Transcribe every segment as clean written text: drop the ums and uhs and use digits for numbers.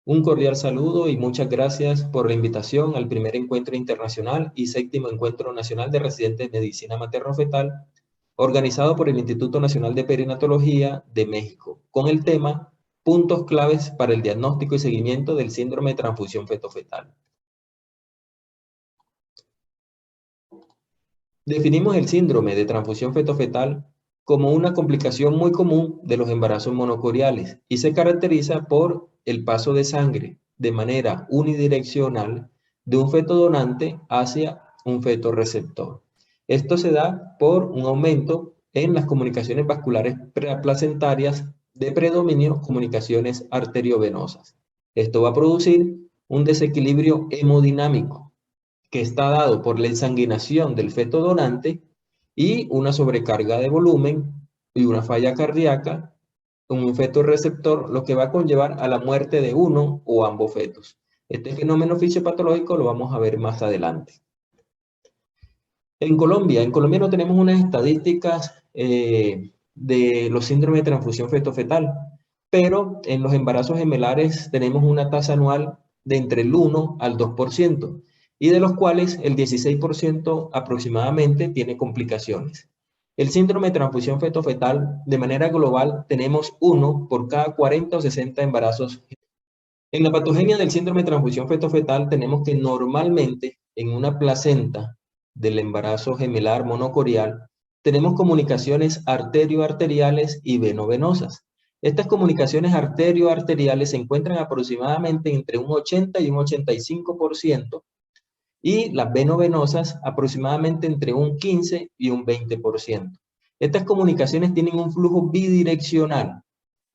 Un cordial saludo y muchas gracias por la invitación al primer encuentro internacional y séptimo encuentro nacional de residentes de medicina materno-fetal, organizado por el Instituto Nacional de Perinatología de México, con el tema Puntos claves para el diagnóstico y seguimiento del síndrome de transfusión feto-fetal. Definimos el síndrome de transfusión feto-fetal como una complicación muy común de los embarazos monocoriales y se caracteriza por el paso de sangre de manera unidireccional de un feto donante hacia un feto receptor. Esto se da por un aumento en las comunicaciones vasculares placentarias de predominio comunicaciones arteriovenosas. Esto va a producir un desequilibrio hemodinámico que está dado por la ensanguinación del feto donante y una sobrecarga de volumen y una falla cardíaca, un feto receptor, lo que va a conllevar a la muerte de uno o ambos fetos. Este fenómeno fisiopatológico lo vamos a ver más adelante. En Colombia no tenemos unas estadísticas de los síndromes de transfusión feto-fetal, pero en los embarazos gemelares tenemos una tasa anual de entre el 1 al 2%, y de los cuales el 16% aproximadamente tiene complicaciones. El síndrome de transfusión feto-fetal, de manera global, tenemos uno por cada 40 o 60 embarazos. En la patogenia del síndrome de transfusión feto-fetal tenemos que normalmente en una placenta del embarazo gemelar monocorial tenemos comunicaciones arterio-arteriales y veno-venosas. Estas comunicaciones arterio-arteriales se encuentran aproximadamente entre un 80 y un 85%, y las veno-venosas aproximadamente entre un 15 y un 20%. Estas comunicaciones tienen un flujo bidireccional,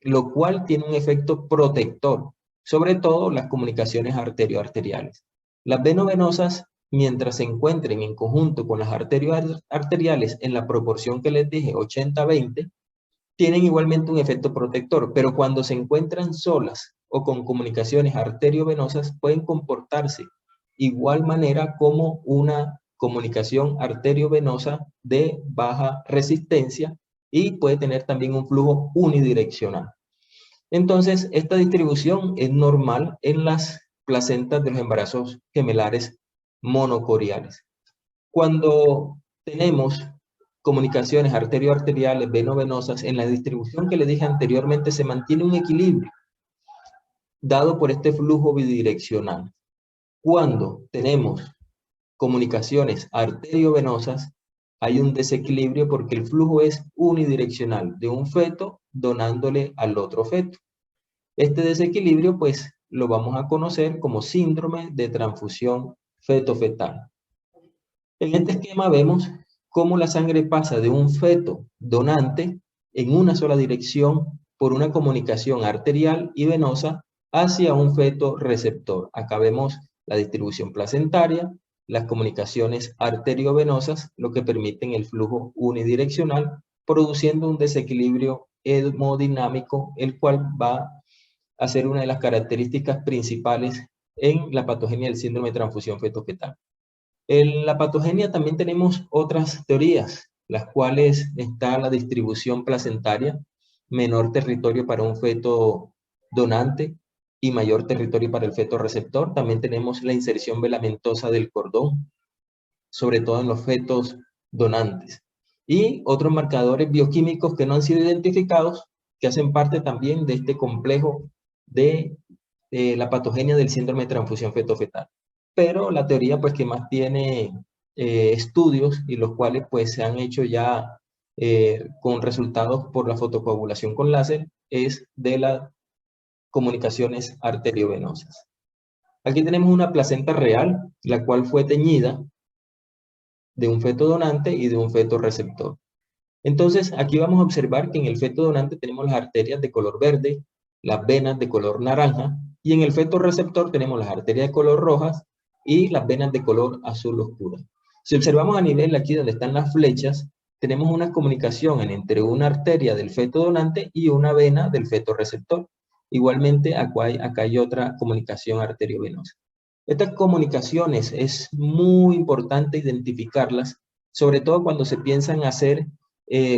lo cual tiene un efecto protector, sobre todo las comunicaciones arterio-arteriales. Las veno-venosas, mientras se encuentren en conjunto con las arterio-arteriales en la proporción que les dije, 80-20, tienen igualmente un efecto protector, pero cuando se encuentran solas o con comunicaciones arterio-venosas pueden comportarse igual manera como una comunicación arteriovenosa de baja resistencia y puede tener también un flujo unidireccional. Entonces, esta distribución es normal en las placentas de los embarazos gemelares monocoriales. Cuando tenemos comunicaciones arterio-arteriales, veno-venosas, en la distribución que les dije anteriormente se mantiene un equilibrio dado por este flujo bidireccional. Cuando tenemos comunicaciones arteriovenosas, hay un desequilibrio porque el flujo es unidireccional de un feto donándole al otro feto. Este desequilibrio, pues, lo vamos a conocer como síndrome de transfusión feto-fetal. En este esquema vemos cómo la sangre pasa de un feto donante en una sola dirección por una comunicación arterial y venosa hacia un feto receptor. Acá vemos la distribución placentaria, las comunicaciones arteriovenosas, lo que permiten el flujo unidireccional, produciendo un desequilibrio hemodinámico, el cual va a ser una de las características principales en la patogenia del síndrome de transfusión feto-fetal. En la patogenia también tenemos otras teorías, las cuales está la distribución placentaria, menor territorio para un feto donante y mayor territorio para el feto receptor. También tenemos la inserción velamentosa del cordón, sobre todo en los fetos donantes. Y otros marcadores bioquímicos que no han sido identificados, que hacen parte también de este complejo de la patogenia del síndrome de transfusión feto-fetal. Pero la teoría pues que más tiene estudios y los cuales pues se han hecho ya con resultados por la fotocoagulación con láser es de las comunicaciones arteriovenosas. Aquí tenemos una placenta real, la cual fue teñida de un feto donante y de un feto receptor. Entonces, aquí vamos a observar que en el feto donante tenemos las arterias de color verde, las venas de color naranja, y en el feto receptor tenemos las arterias de color rojas y las venas de color azul oscura. Si observamos a nivel aquí donde están las flechas, tenemos una comunicación entre una arteria del feto donante y una vena del feto receptor. Igualmente, acá hay otra comunicación arteriovenosa. Estas comunicaciones es muy importante identificarlas, sobre todo cuando se piensa en hacer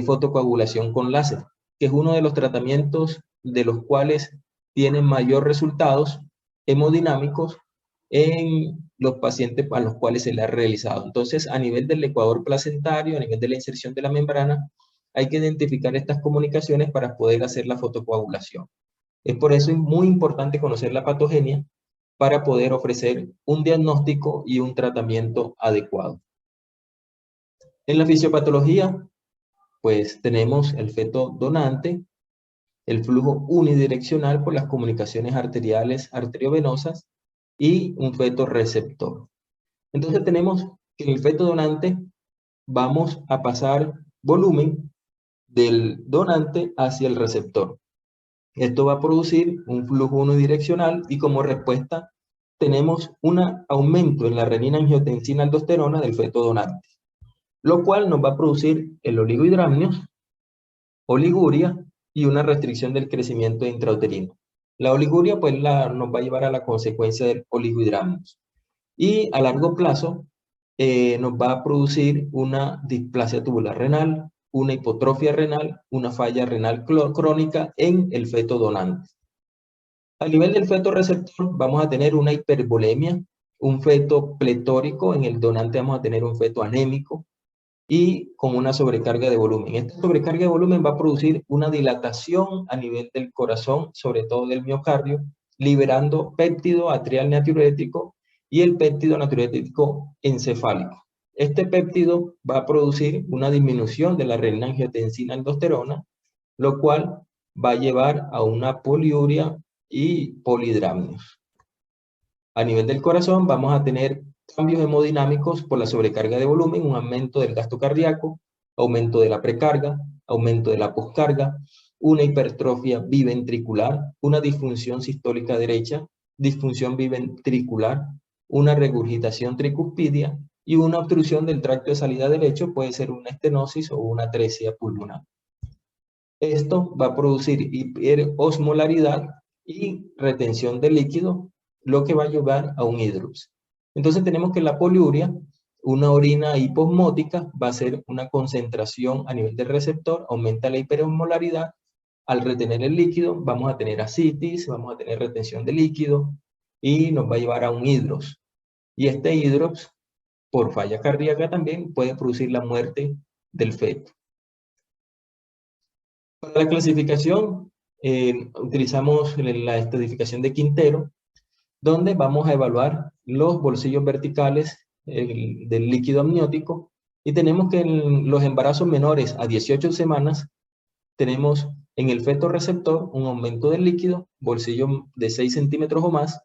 fotocoagulación con láser, que es uno de los tratamientos de los cuales tienen mayor resultados hemodinámicos en los pacientes a los cuales se le ha realizado. Entonces, a nivel del ecuador placentario, a nivel de la inserción de la membrana, hay que identificar estas comunicaciones para poder hacer la fotocoagulación. Es por eso muy importante conocer la patogenia para poder ofrecer un diagnóstico y un tratamiento adecuado. En la fisiopatología, pues tenemos el feto donante, el flujo unidireccional por las comunicaciones arteriales arteriovenosas y un feto receptor. Entonces tenemos que en el feto donante vamos a pasar volumen del donante hacia el receptor. Esto va a producir un flujo unidireccional y como respuesta tenemos un aumento en la renina-angiotensina-aldosterona del feto donante, lo cual nos va a producir el oligohidramnios, oliguria y una restricción del crecimiento intrauterino. La oliguria pues nos va a llevar a la consecuencia del oligohidramnios y a largo plazo nos va a producir una displasia tubular renal, una hipotrofia renal, una falla renal crónica en el feto donante. A nivel del feto receptor vamos a tener una hipervolemia, un feto pletórico, en el donante vamos a tener un feto anémico y con una sobrecarga de volumen. Esta sobrecarga de volumen va a producir una dilatación a nivel del corazón, sobre todo del miocardio, liberando péptido atrial natriurético y el péptido natriurético encefálico. Este péptido va a producir una disminución de la renina-angiotensina-aldosterona, lo cual va a llevar a una poliuria y polihidramnios. A nivel del corazón vamos a tener cambios hemodinámicos por la sobrecarga de volumen, un aumento del gasto cardíaco, aumento de la precarga, aumento de la poscarga, una hipertrofia biventricular, una disfunción sistólica derecha, disfunción biventricular, una regurgitación tricuspidia y una obstrucción del tracto de salida derecho, puede ser una estenosis o una atresia pulmonar. Esto va a producir hiperosmolaridad y retención de líquido, lo que va a llevar a un hidrops. Entonces tenemos que la poliuria, una orina hiposmótica, va a ser una concentración a nivel del receptor, aumenta la hiperosmolaridad. Al retener el líquido vamos a tener ascitis, vamos a tener retención de líquido y nos va a llevar a un hidrops. Y este hidrops, por falla cardíaca también, puede producir la muerte del feto. Para la clasificación, utilizamos la estadificación de Quintero, donde vamos a evaluar los bolsillos verticales del líquido amniótico y tenemos que en los embarazos menores a 18 semanas tenemos en el feto receptor un aumento del líquido, bolsillo de 6 centímetros o más,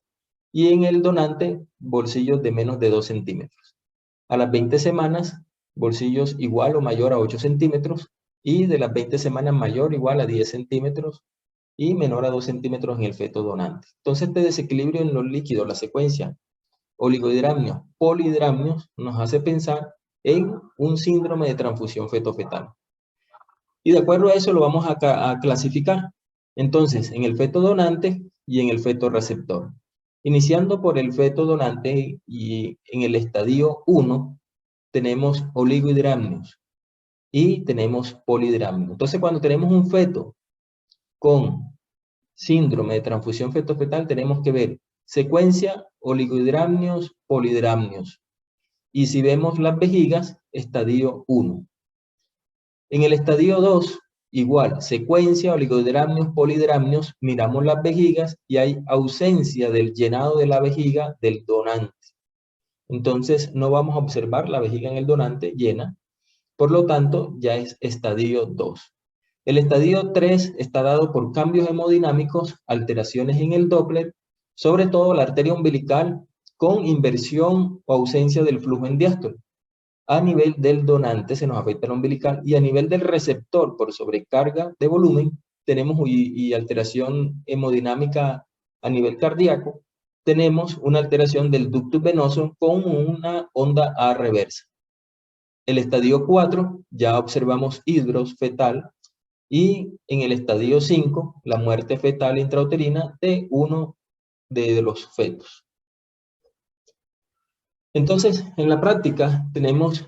y en el donante bolsillos de menos de 2 centímetros. A las 20 semanas, bolsillos igual o mayor a 8 centímetros, y de las 20 semanas mayor o igual a 10 centímetros, y menor a 2 centímetros en el feto donante. Entonces, este desequilibrio en los líquidos, la secuencia oligohidramnios, polihidramnios, nos hace pensar en un síndrome de transfusión feto-fetal. Y de acuerdo a eso lo vamos a clasificar. Entonces, en el feto donante y en el feto receptor. Iniciando por el feto donante y en el estadio 1, tenemos oligohidramnios y tenemos polihidramnios. Entonces, cuando tenemos un feto con síndrome de transfusión feto-fetal, tenemos que ver secuencia oligohidramnios, polihidramnios. Y si vemos las vejigas, estadio 1. En el estadio 2, igual, secuencia oligohidramnios, polihidramnios, miramos las vejigas y hay ausencia del llenado de la vejiga del donante. Entonces, no vamos a observar la vejiga en el donante llena, por lo tanto, ya es estadio 2. El estadio 3 está dado por cambios hemodinámicos, alteraciones en el Doppler, sobre todo la arteria umbilical con inversión o ausencia del flujo en diástole. A nivel del donante se nos afecta el umbilical y a nivel del receptor por sobrecarga de volumen tenemos y alteración hemodinámica a nivel cardíaco, tenemos una alteración del ductus venoso con una onda A reversa. El estadio 4 ya observamos hidros fetal y en el estadio 5 la muerte fetal intrauterina de uno de los fetos. Entonces, en la práctica tenemos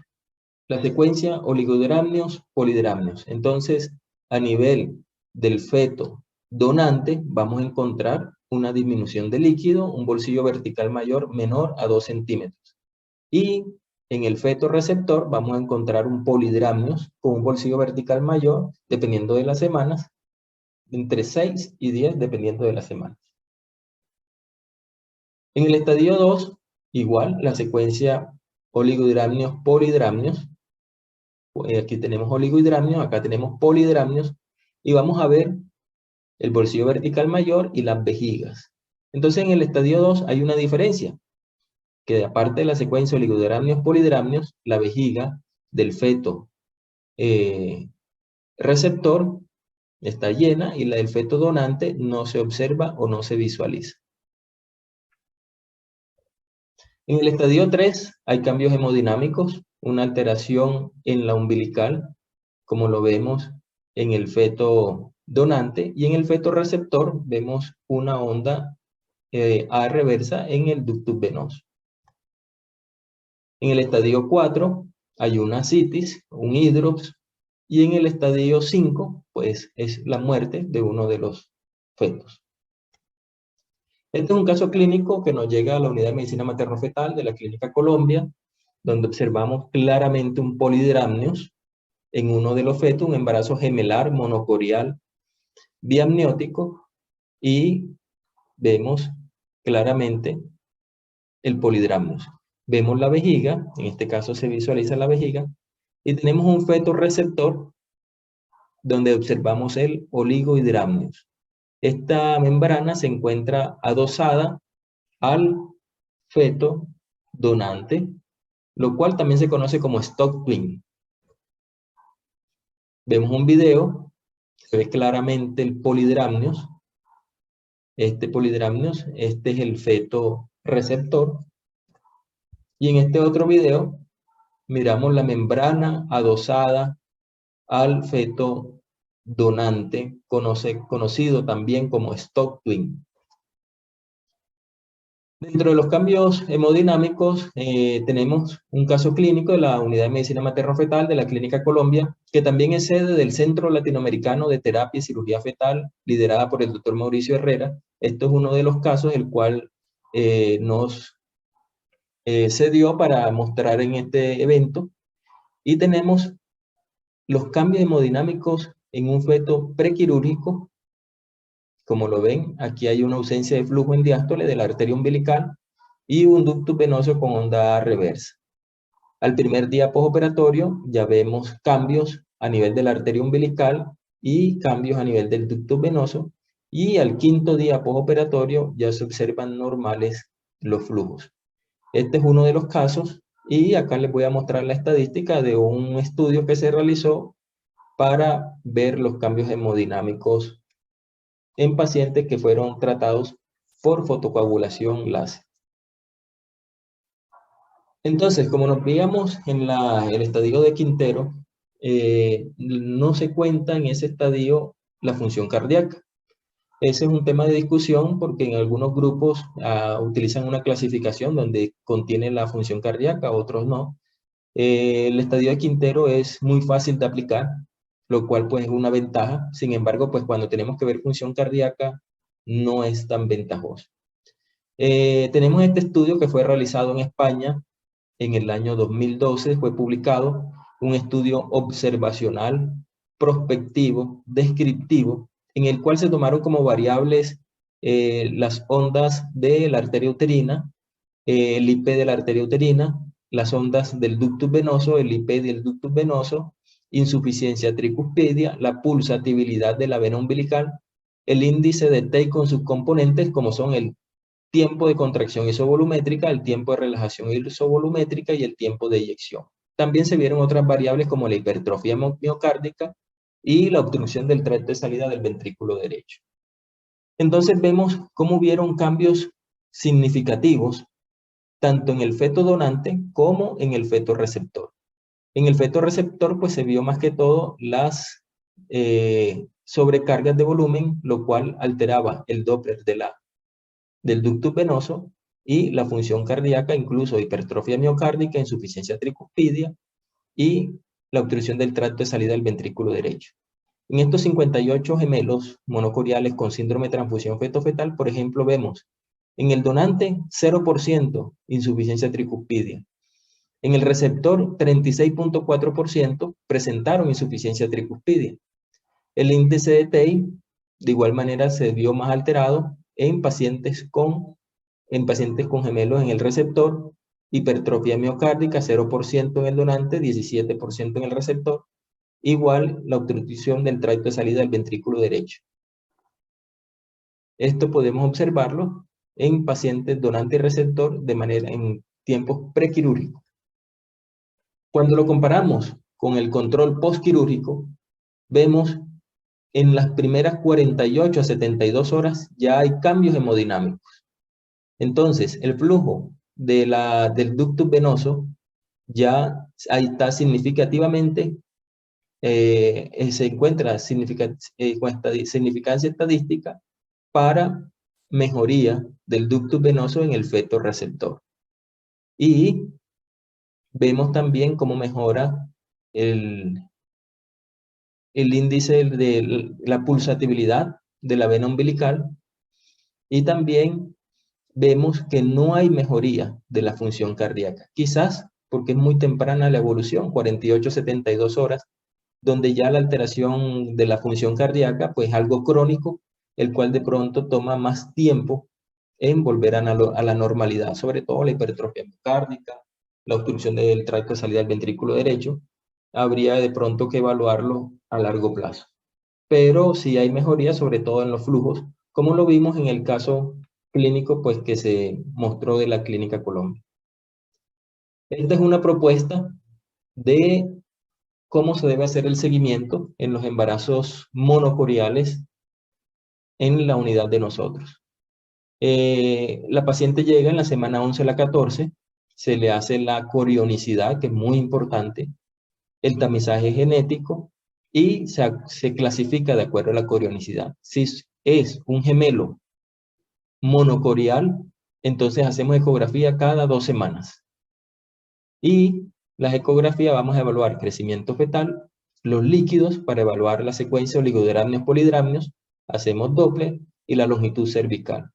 la secuencia oligohidramnios, polihidramnios. Entonces, a nivel del feto donante vamos a encontrar una disminución de líquido, un bolsillo vertical mayor menor a 2 centímetros. Y en el feto receptor vamos a encontrar un polidramnios con un bolsillo vertical mayor, dependiendo de las semanas, entre 6 y 10, dependiendo de las semanas. En el estadio 2, igual, la secuencia oligohidramnios, polidramnios. Aquí tenemos oligohidramnios, acá tenemos polidramnios, y vamos a ver el bolsillo vertical mayor y las vejigas. Entonces, en el estadio 2 hay una diferencia, que aparte de la secuencia oligodramnios, polidramnios, la vejiga del feto receptor está llena y la del feto donante no se observa o no se visualiza. En el estadio 3 hay cambios hemodinámicos, una alteración en la umbilical, como lo vemos en el feto donante, y en el feto receptor vemos una onda A reversa en el ductus venoso. En el estadio 4 hay una citis, un hidrops, y en el estadio 5, pues es la muerte de uno de los fetos. Este es un caso clínico que nos llega a la unidad de medicina materno-fetal de la Clínica Colombia, donde observamos claramente un polidramnios en uno de los fetos, un embarazo gemelar monocorial biamniótico, y vemos claramente el polidramnios. Vemos la vejiga, en este caso se visualiza la vejiga, y tenemos un feto receptor donde observamos el oligohidramnios. Esta membrana se encuentra adosada al feto donante, lo cual también se conoce como stock twin. Vemos un video, se ve claramente el polidramnios. Este polidramnios, este es el feto receptor. Y en este otro video miramos la membrana adosada al feto donante, conocido también como stock twin. Dentro de los cambios hemodinámicos, tenemos un caso clínico de la Unidad de Medicina Materno-Fetal de la Clínica Colombia, que también es sede del Centro Latinoamericano de Terapia y Cirugía Fetal, liderada por el doctor Mauricio Herrera. Esto es uno de los casos el cual nos se dio para mostrar en este evento. Y tenemos los cambios hemodinámicos en un feto prequirúrgico. Como lo ven, aquí hay una ausencia de flujo en diástole de la arteria umbilical y un ductus venoso con onda A reversa. Al primer día postoperatorio ya vemos cambios a nivel de la arteria umbilical y cambios a nivel del ductus venoso, y al quinto día postoperatorio ya se observan normales los flujos. Este es uno de los casos, y acá les voy a mostrar la estadística de un estudio que se realizó para ver los cambios hemodinámicos en pacientes que fueron tratados por fotocoagulación láser. Entonces, como nos veíamos en el estadio de Quintero, no se cuenta en ese estadio la función cardíaca. Ese es un tema de discusión porque en algunos grupos utilizan una clasificación donde contiene la función cardíaca, otros no. El estadio de Quintero es muy fácil de aplicar, lo cual pues es una ventaja. Sin embargo, pues cuando tenemos que ver función cardíaca, no es tan ventajoso. Tenemos este estudio que fue realizado en España en el año 2012, fue publicado, un estudio observacional, prospectivo, descriptivo, en el cual se tomaron como variables las ondas de la arteria uterina, el IP de la arteria uterina, las ondas del ductus venoso, el IP del ductus venoso, insuficiencia tricuspidia, la pulsatividad de la vena umbilical, el índice de Tate con sus componentes como son el tiempo de contracción isovolumétrica, el tiempo de relajación isovolumétrica y el tiempo de eyección. También se vieron otras variables como la hipertrofia miocárdica y la obstrucción del tracto de salida del ventrículo derecho. Entonces vemos cómo hubieron cambios significativos tanto en el feto donante como en el feto receptor. En el feto receptor pues se vio más que todo las sobrecargas de volumen, lo cual alteraba el Doppler del ductus venoso y la función cardíaca, incluso hipertrofia miocárdica, insuficiencia tricuspidia y la obstrucción del tracto de salida del ventrículo derecho. En estos 58 gemelos monocoriales con síndrome de transfusión feto-fetal, por ejemplo, vemos en el donante 0% insuficiencia tricuspidia. En el receptor, 36.4% presentaron insuficiencia tricuspidia. El índice de TEI, de igual manera, se vio más alterado en pacientes con gemelos en el receptor, hipertrofia miocárdica, 0% en el donante, 17% en el receptor, igual la obstrucción del tracto de salida del ventrículo derecho. Esto podemos observarlo en pacientes donante y receptor en tiempos prequirúrgicos. Cuando lo comparamos con el control postquirúrgico, vemos en las primeras 48 a 72 horas ya hay cambios hemodinámicos. Entonces, el flujo del ductus venoso ya ahí está significativamente, se encuentra con significancia estadística para mejoría del ductus venoso en el feto receptor. Y vemos también cómo mejora el índice de la pulsatividad de la vena umbilical, y también vemos que no hay mejoría de la función cardíaca. Quizás porque es muy temprana la evolución, 48 a 72 horas, donde ya la alteración de la función cardíaca pues es algo crónico, el cual de pronto toma más tiempo en volver a la normalidad, sobre todo la hipertrofia miocárdica, la obstrucción del tracto de salida del ventrículo derecho, habría de pronto que evaluarlo a largo plazo. Pero sí hay mejoría, sobre todo en los flujos, como lo vimos en el caso clínico pues, que se mostró de la Clínica Colombia. Esta es una propuesta de cómo se debe hacer el seguimiento en los embarazos monocoriales en la unidad de nosotros. La paciente llega en la semana 11 a la 14, se le hace la corionicidad, que es muy importante, el tamizaje genético, y se clasifica de acuerdo a la corionicidad. Si es un gemelo monocorial, entonces hacemos ecografía cada 2 semanas. Y las ecografías vamos a evaluar crecimiento fetal, los líquidos para evaluar la secuencia oligodramnios polidramnios, hacemos Doppler y la longitud cervical.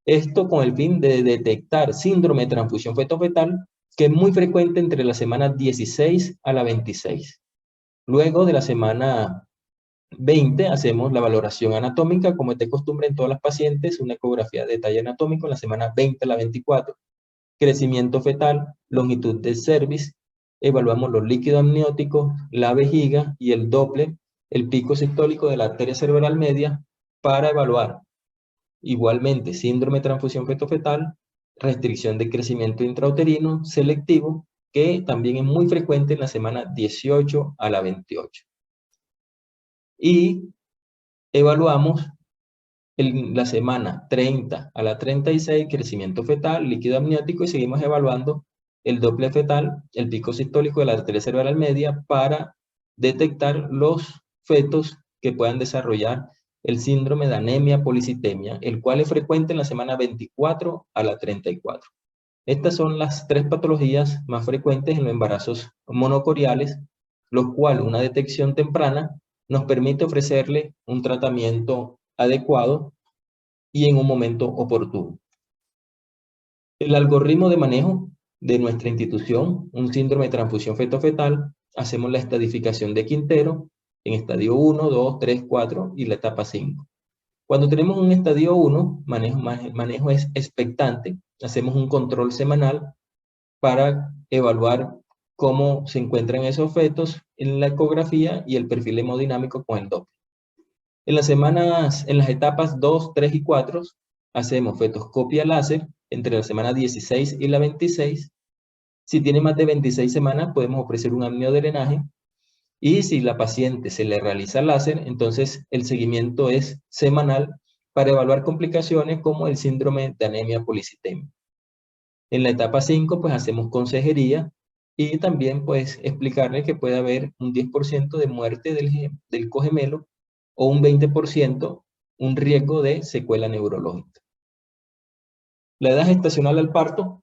Esto con el fin de detectar síndrome de transfusión feto-fetal, que es muy frecuente entre la semana 16 a la 26. Luego de la semana 20 hacemos la valoración anatómica, como es de costumbre en todas las pacientes, una ecografía de detalle anatómico en la semana 20 a la 24. Crecimiento fetal, longitud del cervix, evaluamos los líquidos amnióticos, la vejiga y el Doppler, el pico sistólico de la arteria cerebral media, para evaluar igualmente síndrome de transfusión feto-fetal, restricción de crecimiento intrauterino selectivo, que también es muy frecuente en la semana 18 a la 28. Y evaluamos en la semana 30 a la 36 crecimiento fetal, líquido amniótico, y seguimos evaluando el Doppler fetal, el pico sistólico de la arteria cerebral media, para detectar los fetos que puedan desarrollar el síndrome de anemia policitemia, el cual es frecuente en la semana 24 a la 34. Estas son las 3 patologías más frecuentes en los embarazos monocoriales, lo cual una detección temprana nos permite ofrecerle un tratamiento adecuado y en un momento oportuno. El algoritmo de manejo de nuestra institución, un síndrome de transfusión feto-fetal, hacemos la estadificación de Quintero en estadio 1, 2, 3, 4 y la etapa 5. Cuando tenemos un estadio 1, manejo es expectante, hacemos un control semanal para evaluar cómo se encuentran esos fetos en la ecografía y el perfil hemodinámico con el Doppler. En las etapas 2, 3 y 4, hacemos fetoscopia láser entre la semana 16 y la 26. Si tiene más de 26 semanas, podemos ofrecer un amniodrenaje. Y si la paciente se le realiza láser, entonces el seguimiento es semanal para evaluar complicaciones como el síndrome de anemia policitemia. En la etapa 5, pues hacemos consejería y también pues explicarle que puede haber un 10% de muerte del cogemelo o un 20% un riesgo de secuela neurológica. La edad gestacional al parto,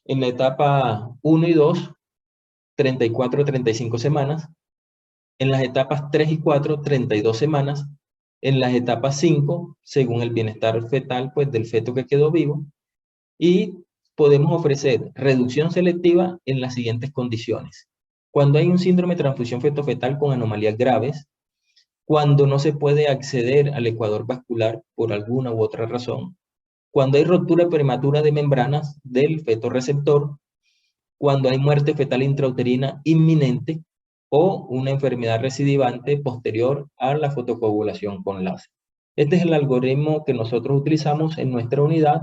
en la etapa 1 y 2, 34 a 35 semanas. En las etapas 3 y 4, 32 semanas. En las etapas 5, según el bienestar fetal, pues del feto que quedó vivo. Y podemos ofrecer reducción selectiva en las siguientes condiciones. Cuando hay un síndrome de transfusión feto-fetal con anomalías graves, cuando no se puede acceder al ecuador vascular por alguna u otra razón, cuando hay ruptura prematura de membranas del feto receptor, cuando hay muerte fetal intrauterina inminente o una enfermedad recidivante posterior a la fotocoagulación con láser. Este es el algoritmo que nosotros utilizamos en nuestra unidad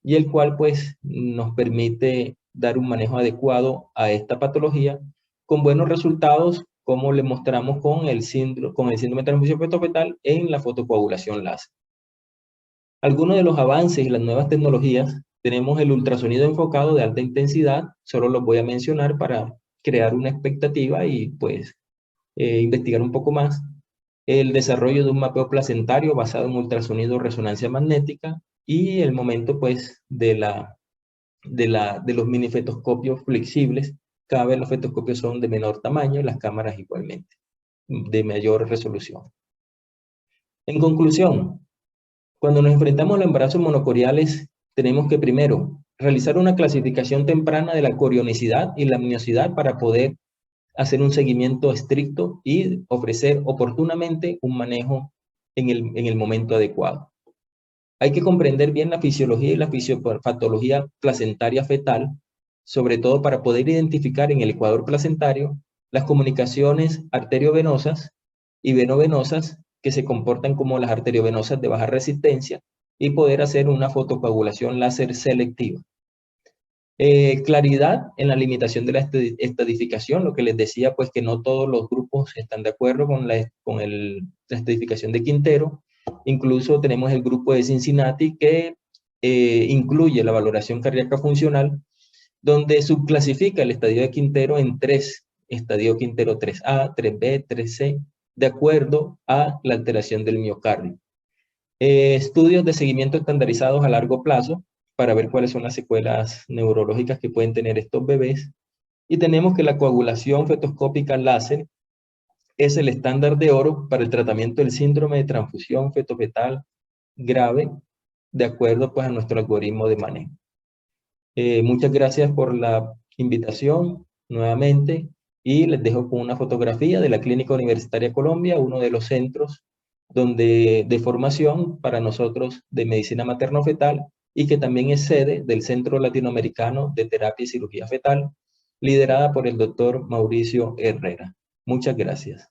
y el cual pues nos permite dar un manejo adecuado a esta patología con buenos resultados, como le mostramos con el síndrome de transfusión fetal en la fotocoagulación láser. Algunos de los avances y las nuevas tecnologías, tenemos el ultrasonido enfocado de alta intensidad, solo los voy a mencionar para crear una expectativa y pues investigar un poco más. El desarrollo de un mapeo placentario basado en ultrasonido resonancia magnética y el momento pues de los mini fetoscopios flexibles. Cada vez los fetoscopios son de menor tamaño, las cámaras igualmente, de mayor resolución. En conclusión, cuando nos enfrentamos a los embarazos monocoriales, tenemos que primero realizar una clasificación temprana de la corionicidad y la amniosidad para poder hacer un seguimiento estricto y ofrecer oportunamente un manejo en el momento adecuado. Hay que comprender bien la fisiología y la fisiopatología placentaria fetal, sobre todo para poder identificar en el ecuador placentario las comunicaciones arteriovenosas y venovenosas que se comportan como las arteriovenosas de baja resistencia y poder hacer una fotocoagulación láser selectiva. Claridad en la limitación de la estadificación, lo que les decía, pues que no todos los grupos están de acuerdo con la estadificación de Quintero. Incluso tenemos el grupo de Cincinnati que incluye la valoración cardíaca funcional, donde subclasifica el estadio de Quintero en 3, estadio Quintero 3A, 3B, 3C, de acuerdo a la alteración del miocardio. Estudios de seguimiento estandarizados a largo plazo para ver cuáles son las secuelas neurológicas que pueden tener estos bebés. Y tenemos que la coagulación fetoscópica láser es el estándar de oro para el tratamiento del síndrome de transfusión fetofetal grave, de acuerdo pues a nuestro algoritmo de manejo. Muchas gracias por la invitación nuevamente y les dejo con una fotografía de la Clínica Universitaria Colombia, uno de los centros de formación para nosotros de medicina materno-fetal y que también es sede del Centro Latinoamericano de Terapia y Cirugía Fetal, liderada por el doctor Mauricio Herrera. Muchas gracias.